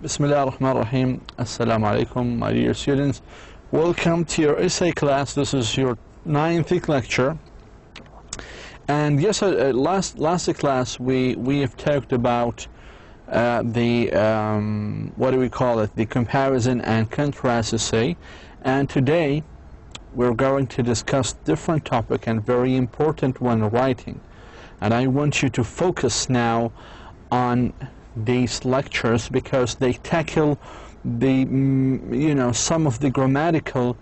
Bismillah ar-Rahman ar-Rahim. Assalamu alaikum, my dear students. Welcome to your essay class. This is your 9th lecture. And yes, last class we have talked about the what do we call it? The comparison and contrast essay. And today we're going to discuss different topic and very important one, writing. And I want you to focus now on these lectures because they tackle the some of the grammatical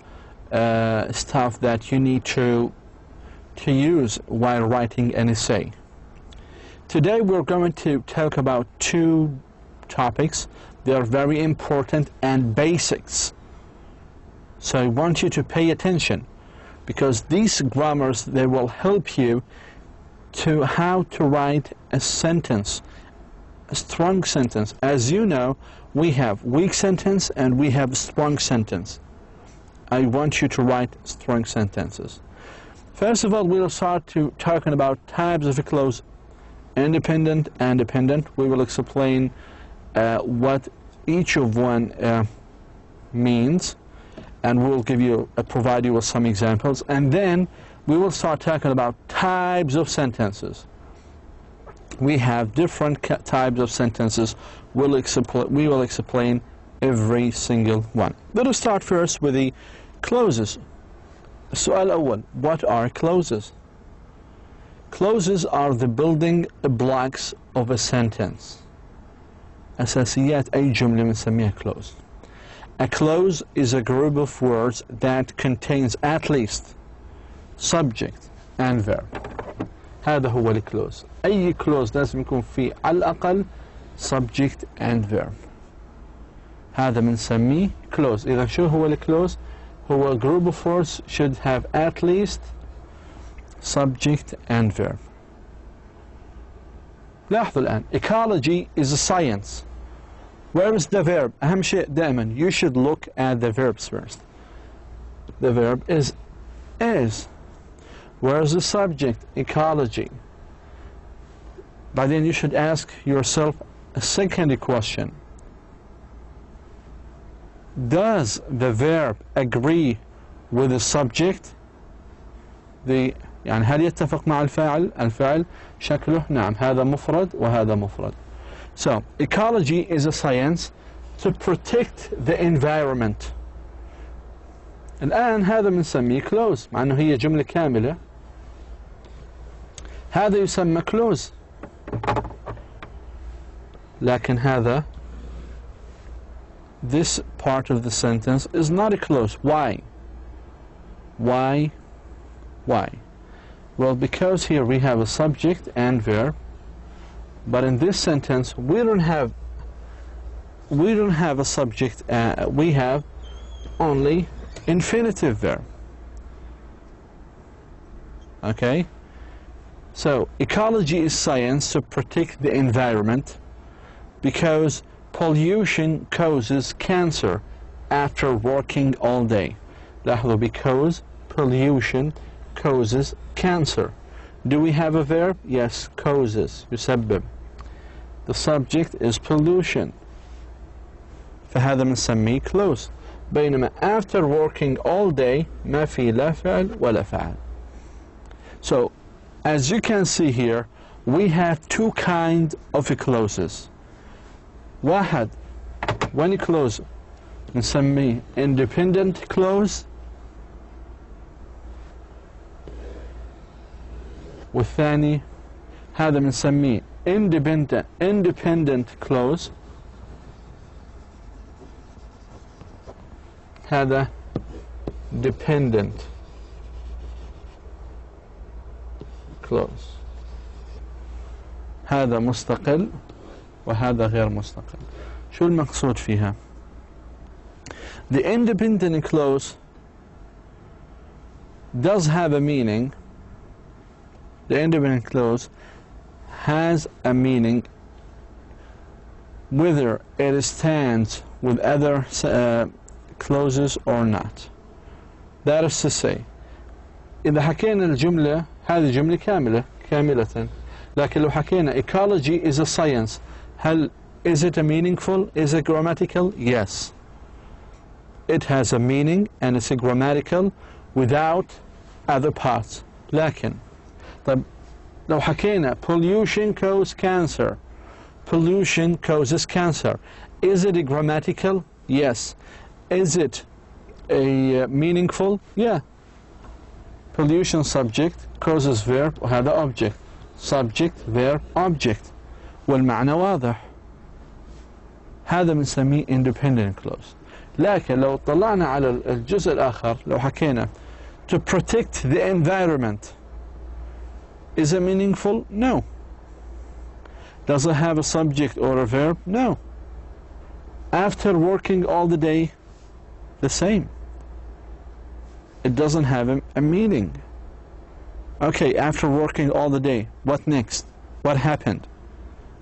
stuff that you need to use while writing an essay. Today we're going to talk about two topics. They are very important and basics. So I want you to pay attention because these grammars, they will help you to how to write a sentence, a strong sentence. As you know, we have weak sentence and we have strong sentence. I want you to write strong sentences. First of all, we'll start to talking about types of clause, independent and dependent. We will explain what each of one means, and we'll give you provide you with some examples, and then we will start talking about types of sentences. We have different types of sentences. We will explain every single one. Let us start first with the clauses. السؤال الأول, what are clauses? Clauses are the building blocks of a sentence. أساسيات أي جملة بنسميها clause. A clause is a group of words that contains at least subject and verb. هذا هو الكلوز. أي كلوز لازم يكون فيه على الأقل subject and verb. هذا بنسميه clause. إذا شو هو الكلوز؟ هو a group of words should have at least subject and verb. لاحظوا الآن, ecology is a science. Where is the verb? أهم شيء دائما, you should look at the verbs first. The verb is. Where is the subject? Ecology. But then you should ask yourself a second question. Does the verb agree with the subject? يعني هل يتفق مع الفاعل؟ الفاعل شكله نعم, هذا مفرد وهذا مفرد. So, ecology is a science to protect the environment. الآن هذا بنسميه clause, مع أنه هي جملة كاملة. هذا يسمى clause. لكن هذا, this part of the sentence is not a clause. Why? Why? Well, because here we have a subject and verb, but in this sentence we don't have a subject. We have only infinitive verb. Okay? So, ecology is science to protect the environment because pollution causes cancer after working all day. لاحظوا, because pollution causes cancer. Do we have a verb? Yes, causes, يسبب. The subject is pollution. فهذا بنسميه clause. بينما after working all day ما في لا فعل ولا فعل. So, as you can see here, we have two kinds of clauses. واحد, one clause نسميه independent clause, والثاني هذا بنسميه independent clause. هذا dependent clause. هذا مستقل وهذا غير مستقل. شو المقصود فيها؟ The independent clause does have a meaning. The independent clause has a meaning whether it stands with other clauses or not. That is to say, إذا حكينا الجملة هذه جملة كاملة لكن لو حكينا ecology is a science, هل Is it a meaningful? Is it grammatical? Yes. It has a meaning and it's a grammatical without other parts. لكن طيب لو حكينا pollution causes cancer. Pollution causes cancer. Is it a grammatical? Yes. Is it a meaningful? Yeah. Pollution subject, causes verb, وهذا object. Subject, verb, object. والمعنى واضح. هذا بنسميه independent clause. لكن لو طلعنا على الجزء الآخر لو حكينا to protect the environment. Is it meaningful? No. Does it have a subject or a verb? No. After working all the day, the same. It doesn't have a meaning. Okay, after working all the day, what next? What happened?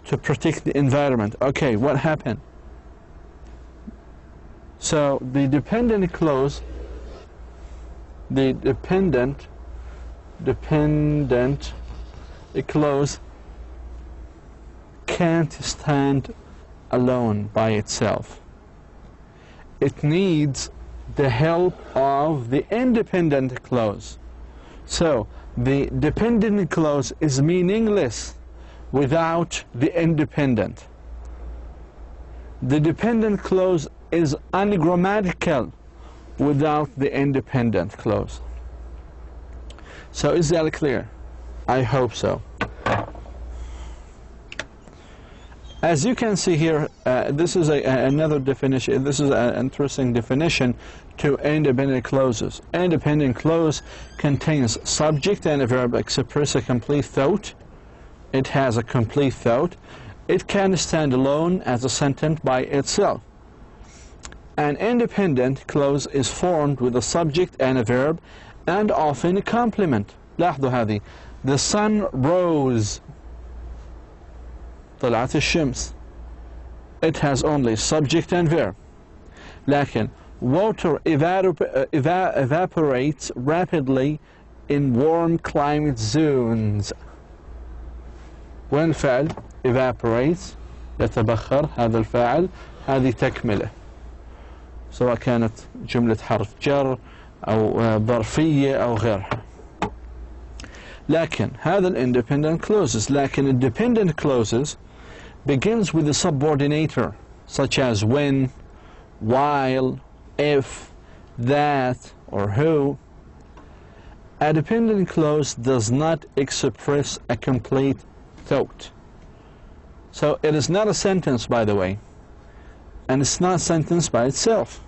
To protect the environment. Okay, what happened? So the dependent clause, the dependent clause can't stand alone by itself. It needs the help of the independent clause. So the dependent clause is meaningless without the independent. The dependent clause is ungrammatical without the independent clause. So is that clear? I hope so. As you can see here, this is another definition. This is an interesting definition to independent clauses. Independent clause contains subject and a verb express a complete thought. It has a complete thought. It can stand alone as a sentence by itself. An independent clause is formed with a subject and a verb and often a complement. لاحظوا هذه. The sun rose. طلعت الشمس. It has only subject and verb. لكن water evaporates rapidly in warm climate zones. وين الفعل evaporates يتبخر هذا الفاعل هذه تكملة سواء كانت جملة حرف جر أو ظرفية أو غيرها. لكن هذا independent clauses. لكن dependent clauses begins with a subordinator such as when, while, if, that, or who. A dependent clause does not express a complete thought. So it is not a sentence, by the way, and it's not a sentence by itself.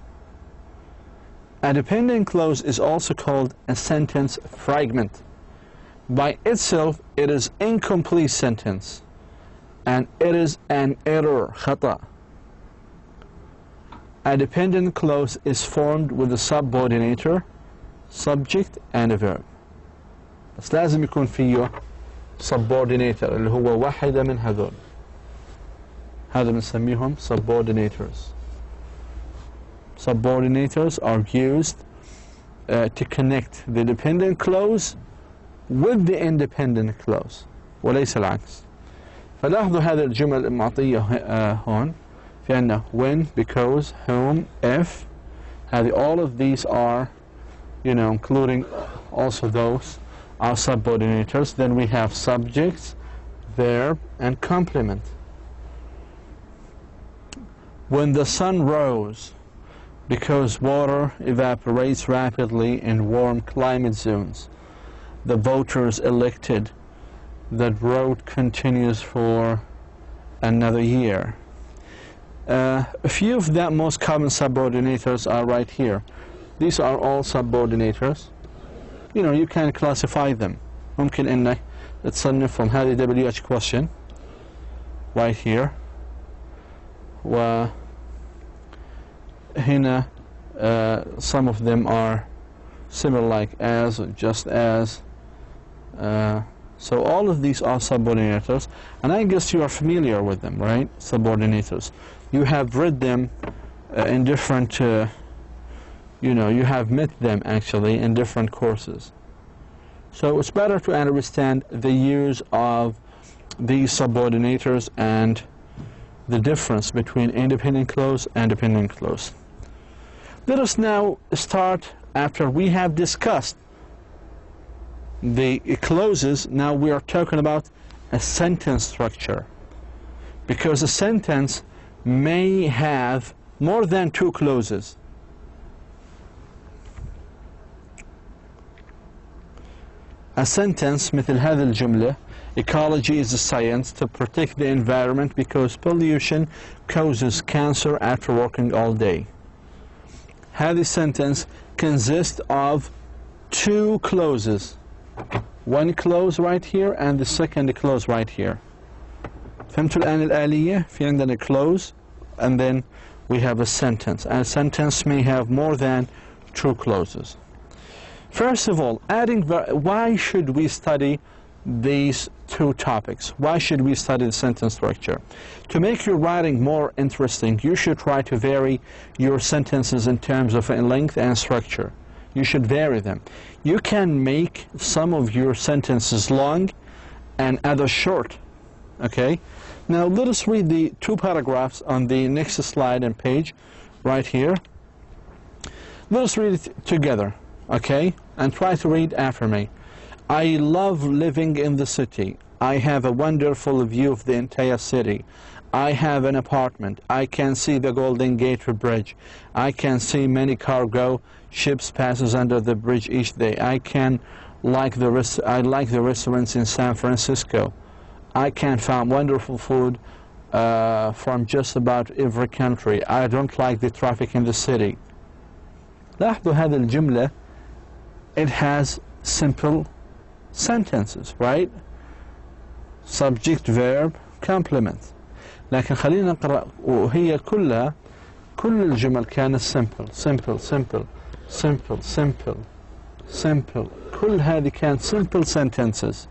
A dependent clause is also called a sentence fragment. By itself, it is incomplete sentence, and it is an error, خطأ. A dependent clause is formed with a subordinator, subject, and a verb. بس لازم يكون فيه subordinator اللي هو واحدة من هذول. هذا بنسميهم subordinators. Subordinators are used to connect the dependent clause with the independent clause وليس العكس. فلاحظوا هذه الجمل المعطية هون في عندنا when, because, whom, if. هذه all of these are, including also those are subordinators. Then we have subjects, verb, and complement. When the sun rose, because water evaporates rapidly in warm climate zones, the voters elected that road continues for another year. A few of the most common subordinators are right here. These are all subordinators. You can classify them. ممكن انك تصنفهم. هذه WH question right here. وهنا some of them are similar, like as, just as. So all of these are subordinators, and I guess you are familiar with them, right? Subordinators. You have read them in different, you have met them actually in different courses. So it's better to understand the use of these subordinators and the difference between independent clause and dependent clause. Let us now start, after we have discussed the clauses. Now we are talking about a sentence structure, because a sentence may have more than two clauses. A sentence مثل هذه الجملة: ecology is a science to protect the environment because pollution causes cancer after working all day. هذه sentence consists of two clauses. One clause right here and the second clause right here. فهمتوا الآن الآلية؟ في عندنا clause and then we have a sentence. And a sentence may have more than two clauses. First of all, why should we study these two topics? Why should we study the sentence structure? To make your writing more interesting, you should try to vary your sentences in terms of length and structure. You should vary them. You can make some of your sentences long and others short. Okay? Now let us read the two paragraphs on the next slide and page right here. Let us read it together. Okay? And try to read after me. I love living in the city. I have a wonderful view of the entire city. I have an apartment. I can see the Golden Gate Bridge. I can see many cargo ships passes under the bridge each day. I like the restaurants in San Francisco. I can find wonderful food from just about every country. I don't like the traffic in the city. لاحظوا هذه الجملة. It has simple sentences, right? Subject, verb, complement. لكن خلينا نقرأ وهي كلها كل الجمل كانت simple simple simple simple simple simple. كل هذه كانت simple sentences.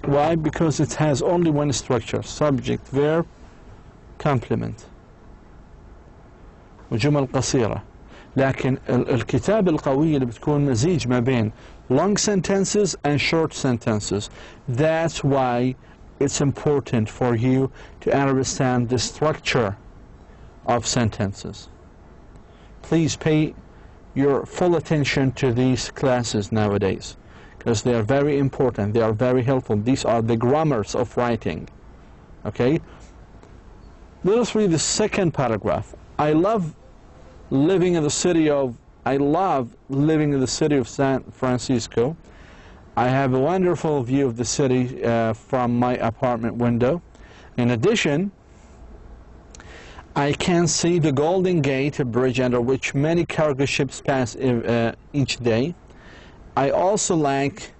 Why? Because it has only one structure: subject, verb, complement. وجمل قصيرة. لكن الكتابة القوية اللي بتكون مزيج ما بين long sentences and short sentences. That's why it's important for you to understand the structure of sentences. Please pay your full attention to these classes nowadays, because they are very important, they are very helpful. These are the grammars of writing. Okay? Let us read the second paragraph. I love living in the city of San Francisco. I have a wonderful view of the city from my apartment window. In addition, I can see the Golden Gate Bridge, under which many cargo ships pass each day. I also like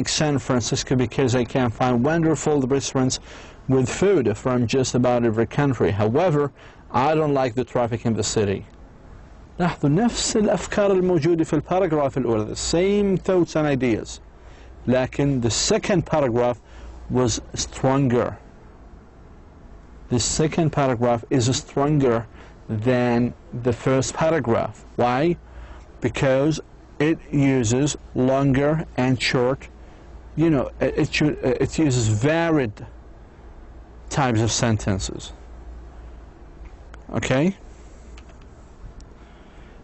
San Francisco because I can find wonderful restaurants with food from just about every country. However, I don't like the traffic in the city. لاحظوا نفس الأفكار الموجودة في الباراجراف الأولى, the same thoughts and ideas. لكن the second paragraph was stronger. The second paragraph is stronger than the first paragraph. Why? Because it uses longer and short, it uses varied types of sentences. Okay?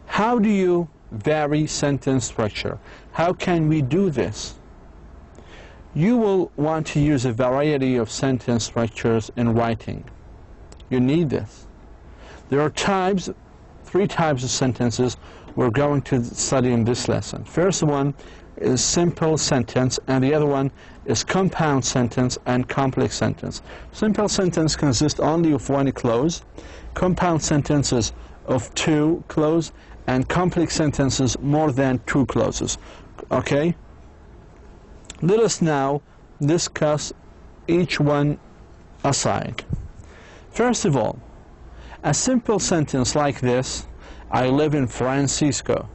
How do you vary sentence structure? How can we do this? You will want to use a variety of sentence structures in writing. You need this. There are three types of sentences we're going to study in this lesson. First one is simple sentence, and the other one is compound sentence and complex sentence. Simple sentence consists only of one clause. Compound sentences of two clauses, and complex sentences more than two clauses. Okay? Let us now discuss each one aside. First of all, a simple sentence like this: I live in Francisco.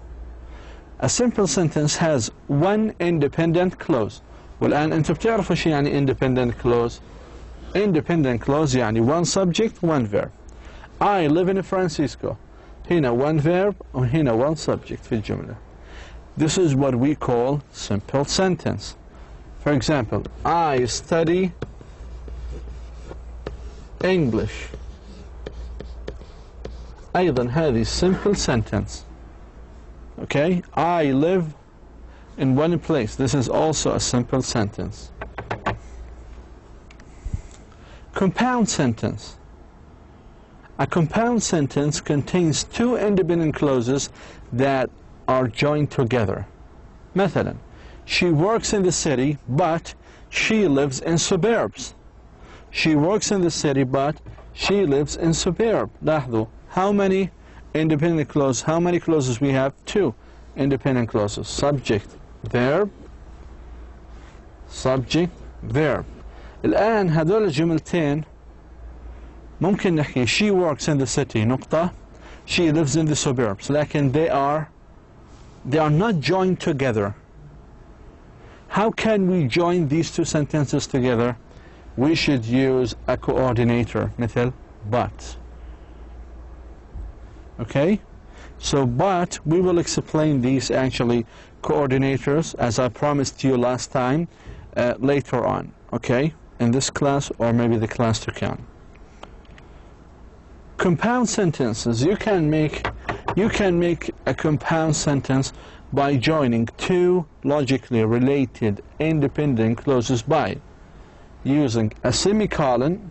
A simple sentence has one independent clause. والآن أنتم بتعرفوا شو يعني independent clause. Independent clause يعني one subject, one verb. I live in Francisco. هنا one verb وهنا one subject في الجملة. This is what we call simple sentence. For example, I study English. أيضا هذه simple sentence. Okay, I live in one place. This is also a simple sentence. Compound sentence. A compound sentence contains two independent clauses that are joined together. مثلا, she works in the city, but she lives in suburbs. She works in the city, but she lives in suburb. لاحظوا, how many independent clauses? How many clauses we have? Two independent clauses. Subject, verb, subject, verb. الآن هذول الجملتين ممكن نحكي she works in the city نقطة, she lives in the suburbs, لكن they are not joined together. How can we join these two sentences together? We should use a coordinator مثل but. Okay, so but we will explain these actually coordinators as I promised you last time later on, okay, in this class or maybe the class to come. Compound sentences, you can make a compound sentence by joining two logically related independent clauses by using a semicolon,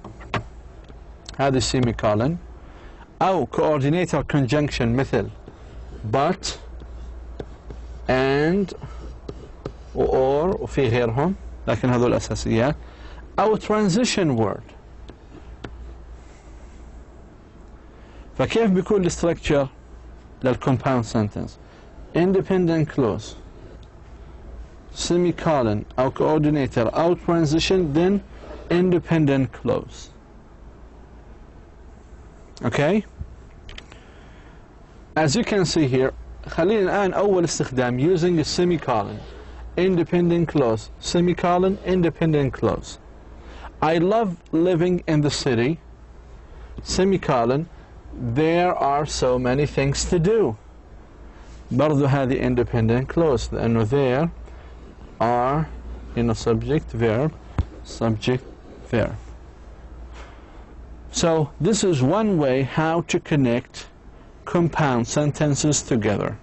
هذا semicolon, أو coordinator conjunction مثل but, and, or وفي غيرهم لكن هذول الأساسيات, أو transition word. فكيف بيكون الستركتشر للcompound sentence؟ independent clause, semicolon أو coordinator أو transition, then independent clause. Okay, as you can see here, خلينا الآن أول استخدام using a semicolon, independent clause, semicolon, independent clause. I love living in the city, semicolon, there are so many things to do. برضو هذه independent clause لأنه there are subject, verb, subject, verb. So this is one way how to connect compound sentences together.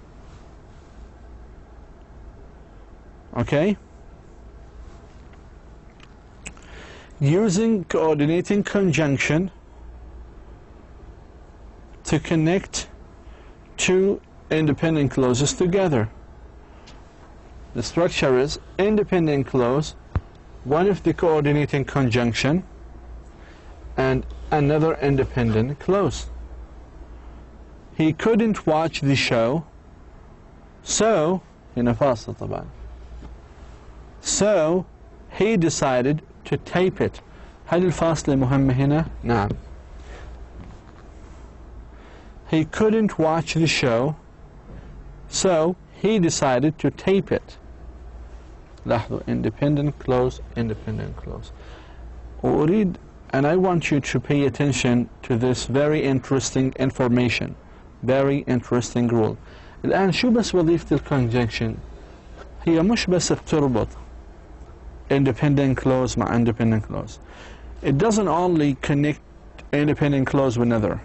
Okay? Using coordinating conjunction to connect two independent clauses together. The structure is independent clause, one of the coordinating conjunction, and another independent clause. He couldn't watch the show, so هنا فاصل طبعا. So he decided to tape it. هل الفاصلة مهمة هنا؟ نعم. He couldn't watch the show, so he decided to tape it. لاحظوا, independent clause, independent clause. وأريد, and I want you to pay attention to this very interesting information, very interesting rule. الآن شو بس وظيفة الconjunction؟ هي مش بس بتربط independent clause مع independent clause. It doesn't only connect independent clause with another,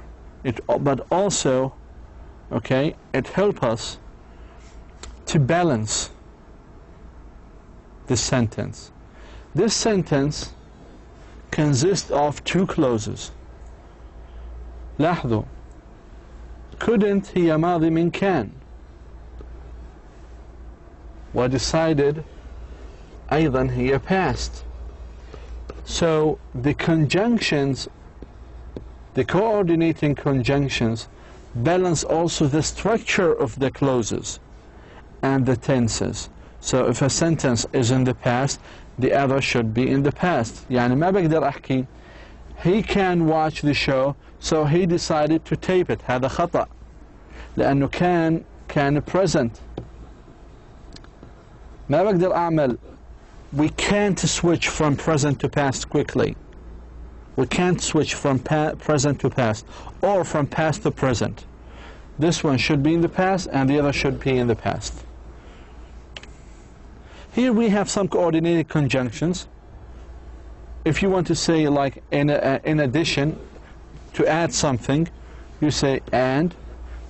but also, okay, it helps us to balance this sentence. This sentence consists of two clauses. لاحظوا, couldn't هي ماضي من كان, وdecided أيضا هي past. So the conjunctions, the coordinating conjunctions, balance also the structure of the clauses and the tenses. So if a sentence is in the past, the other should be in the past. يعني ما بقدر أحكي he can watch the show, so he decided to tape it. هذا خطأ لأنه كان present. ما بقدر أعمل, we can't switch from present to past quickly. We can't switch from present to past or from past to present. This one should be in the past and the other should be in the past. Here we have some coordinated conjunctions. if you want to say like in addition, to add something, you say and.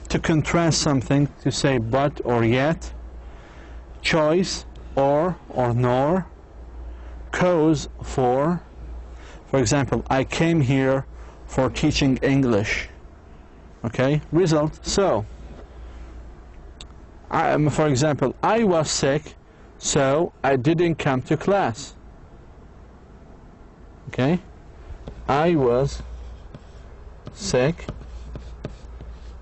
To contrast something, to say but or yet. Choice, or nor. Cause, for. For example, I came here for teaching English. Okay, result, so. For example, I was sick, so I didn't come to class. Okay, I was sick,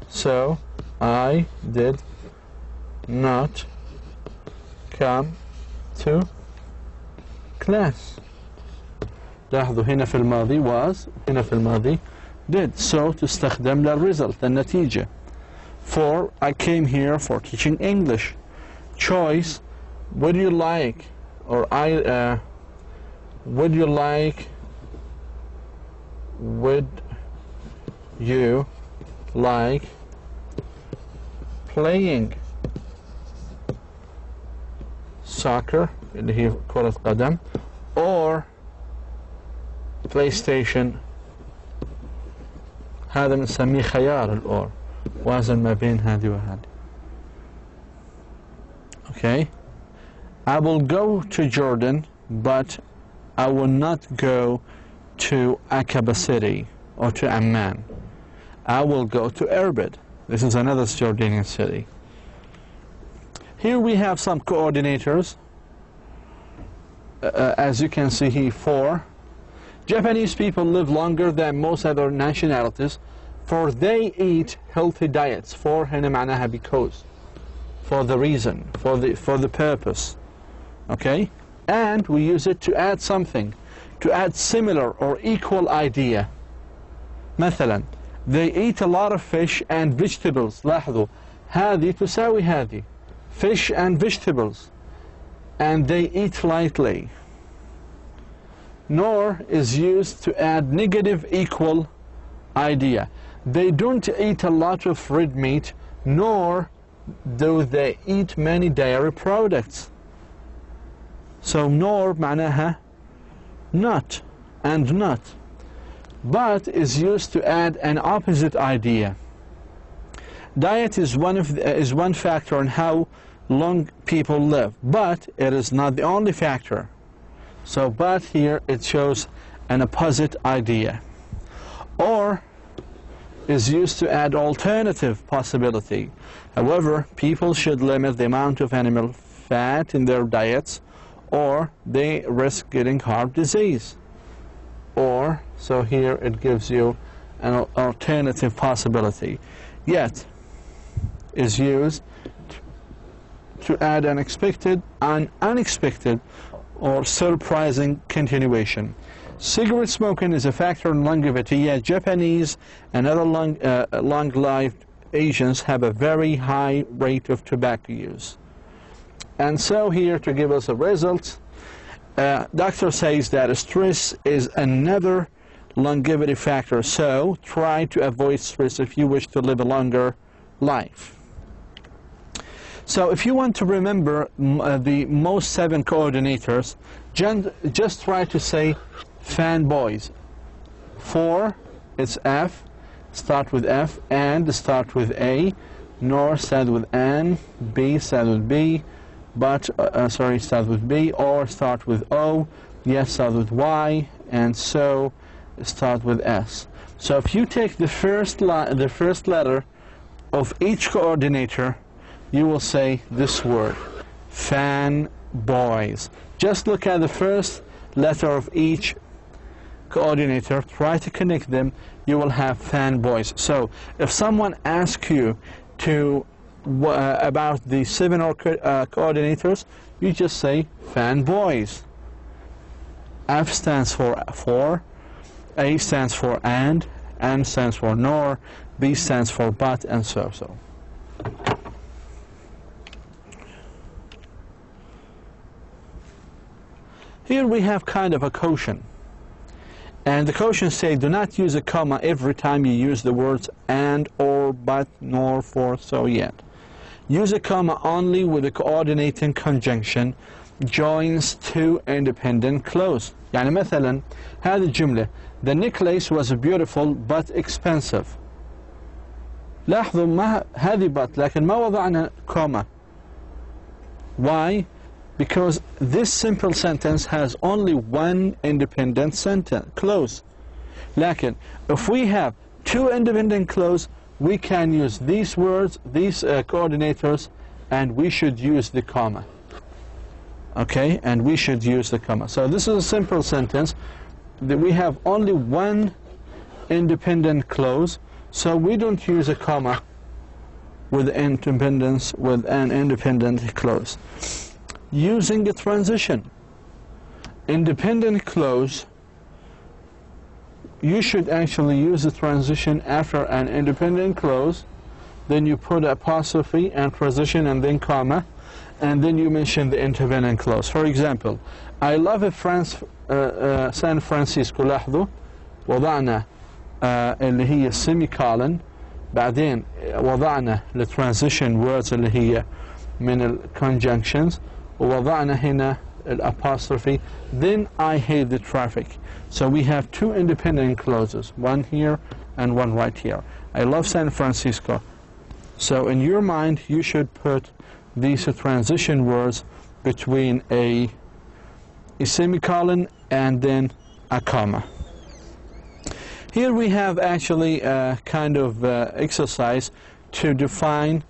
so I did not come to class. لاحظوا هنا في الماضي was, هنا في الماضي did. So تستخدم للresult, النتيجة. For, I came here for teaching English. Choice, would you like, or would you like playing soccer, اللي هي كرة قدم, or PlayStation. هذا بنسميه خيار الأور، وازن ما بين هذه وهذه. Okay, I will go to Jordan, but I will not go to Aqaba city or to Amman. I will go to Erbil. This is another Jordanian city. Here we have some coordinators. As you can see here, 4. Japanese people live longer than most other nationalities, for they eat healthy diets. For هنا معناها because, for the reason, for the purpose. Okay, and we use it to add something, to add similar or equal idea. مثلا, they eat a lot of fish and vegetables. لاحظوا, هذه تساوي هذه, fish and vegetables, and they eat lightly. Nor is used to add negative equal idea. They don't eat a lot of red meat, nor do they eat many dairy products. So nor معناها not and not. But is used to add an opposite idea. Diet is one factor in how long people live, but it is not the only factor. So but here it shows an opposite idea. Or is used to add alternative possibility. However, people should limit the amount of animal fat in their diets, or they risk getting heart disease. Or, so here it gives you an alternative possibility. Yet is used to add an unexpected or surprising continuation. Cigarette smoking is a factor in longevity, yet Japanese and other long-lived Asians have a very high rate of tobacco use. And so here, to give us a result, doctor says that stress is another longevity factor, so try to avoid stress if you wish to live a longer life. So if you want to remember the most 7 coordinators, just try to say fanboys. For, it's F, start with F, and start with A, nor start with N, B start with B, but, start with B, or start with O, yes start with Y, and so start with S. So if you take the first letter of each coordinator, you will say this word, fanboys. Just look at the first letter of each coordinator, try to connect them, you will have fanboys. So if someone asks you about the 7 coordinators, you just say fanboys. F stands for, A stands for and, N stands for nor, B stands for but, and so. Here we have kind of a quotient. And the quotient says, do not use a comma every time you use the words and, or, but, nor, for, so, yet. Use a comma only with a coordinating conjunction joins two independent clauses. يعني مثلا هذه الجملة the necklace was beautiful but expensive. لاحظوا ما هذه but لكن ما وضعنا comma. Why? Because this simple sentence has only one independent sentence clause. لكن if we have two independent clauses, we can use these words, these coordinators, and we should use the comma. Okay, and we should use the comma. So this is a simple sentence that we have only one independent clause, so we don't use a comma with independence with an independent clause. Using a transition, independent clause, you should actually use the transition after an independent clause, then you put apostrophe and transition and then comma, and then you mention the independent clause. For example, I love San Francisco. لاحظوا وضعنا اللي هي semicolon، بعدين وضعنا the transition words اللي هي من ال conjunctions، ووضعنا هنا الapostrophe. Then I hate the traffic. So we have two independent clauses, one here and one right here. I love San Francisco. So in your mind, you should put these transition words between a semicolon and then a comma. Here we have actually a kind of exercise to define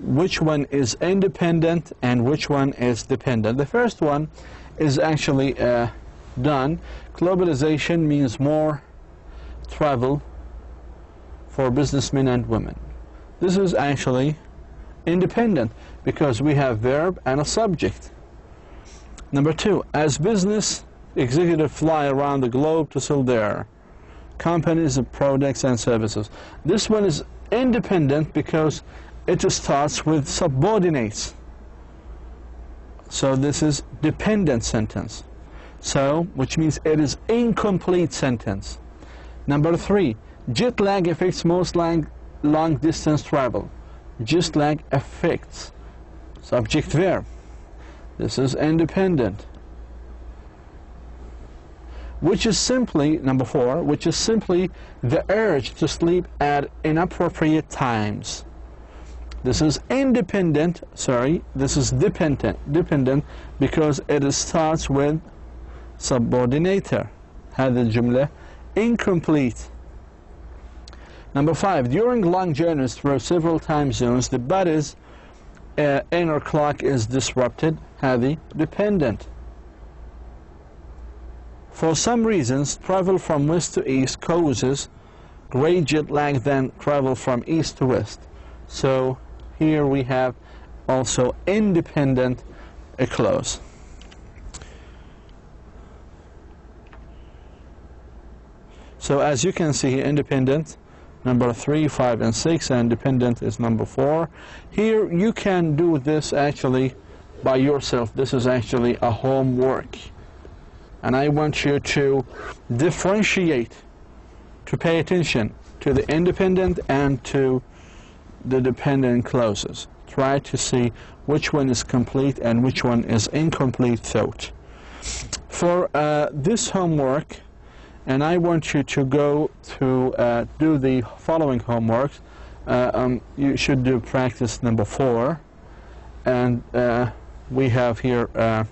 which one is independent and which one is dependent. The first one is actually done. Globalization means more travel for businessmen and women. This is actually independent because we have verb and a subject. Number two, as business executives fly around the globe to sell their companies of products and services. This one is independent because it starts with subordinates. So this is dependent sentence. So, which means it is incomplete sentence. Number three, jet lag affects most long distance travel. Jet lag affects. Subject verb. This is independent. Which is simply, number four, which is simply the urge to sleep at inappropriate times. This is independent, sorry, this is dependent because it starts with subordinator. هذه الجملة incomplete. Number five, during long journeys through several time zones, the body's inner clock is disrupted. هذه dependent. For some reasons, travel from west to east causes great jet lag than travel from east to west. So here we have also independent clause. So as you can see, independent, number 3, 5, and 6, and dependent is number 4. Here you can do this actually by yourself. This is actually a homework. And I want you to differentiate, to pay attention to the independent and to the dependent clauses. Try to see which one is complete and which one is incomplete thought. For this homework, and I want you to go to do the following homeworks. You should do practice number 4, and we have here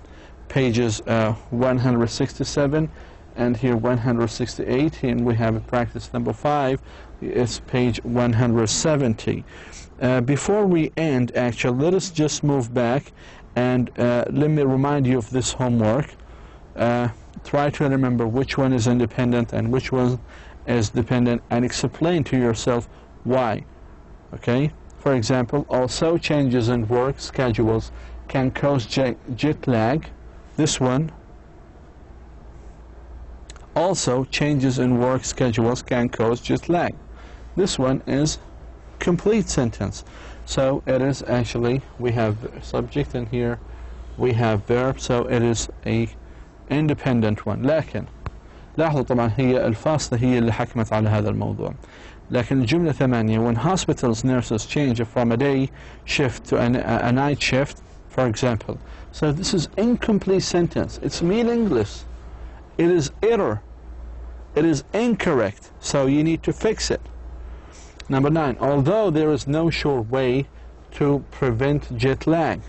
pages 167 and here 168, and we have practice number 5. It's page 170. Before we end, actually, let us just move back and let me remind you of this homework. Try to remember which one is independent and which one is dependent, and explain to yourself why. Okay? For example, also changes in work schedules can cause jet lag. This one. Also, changes in work schedules can cause jet lag. This one is complete sentence. So it is actually, we have subject and here we have verb, so it is a independent one. لكن لاحظوا طبعا هي الفاصلة هي اللي حكمت على هذا الموضوع. لكن الجملة 8 when hospitals nurses change from a day shift to a night shift, for example. So this is incomplete sentence. It's meaningless. It is error. It is incorrect. So you need to fix it. Number 9, although there is no sure way to prevent jet lag.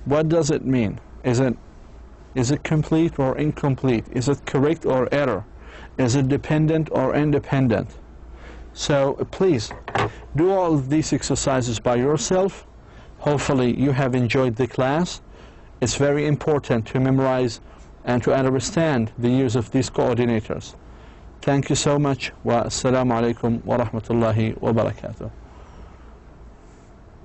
What does it mean? Is it complete or incomplete? Is it correct or error? Is it dependent or independent? So please do all of these exercises by yourself. Hopefully you have enjoyed the class. It's very important to memorize and to understand the use of these coordinators. Thank you so much. Wa assalamu alaikum wa rahmatullahi wa barakatuh.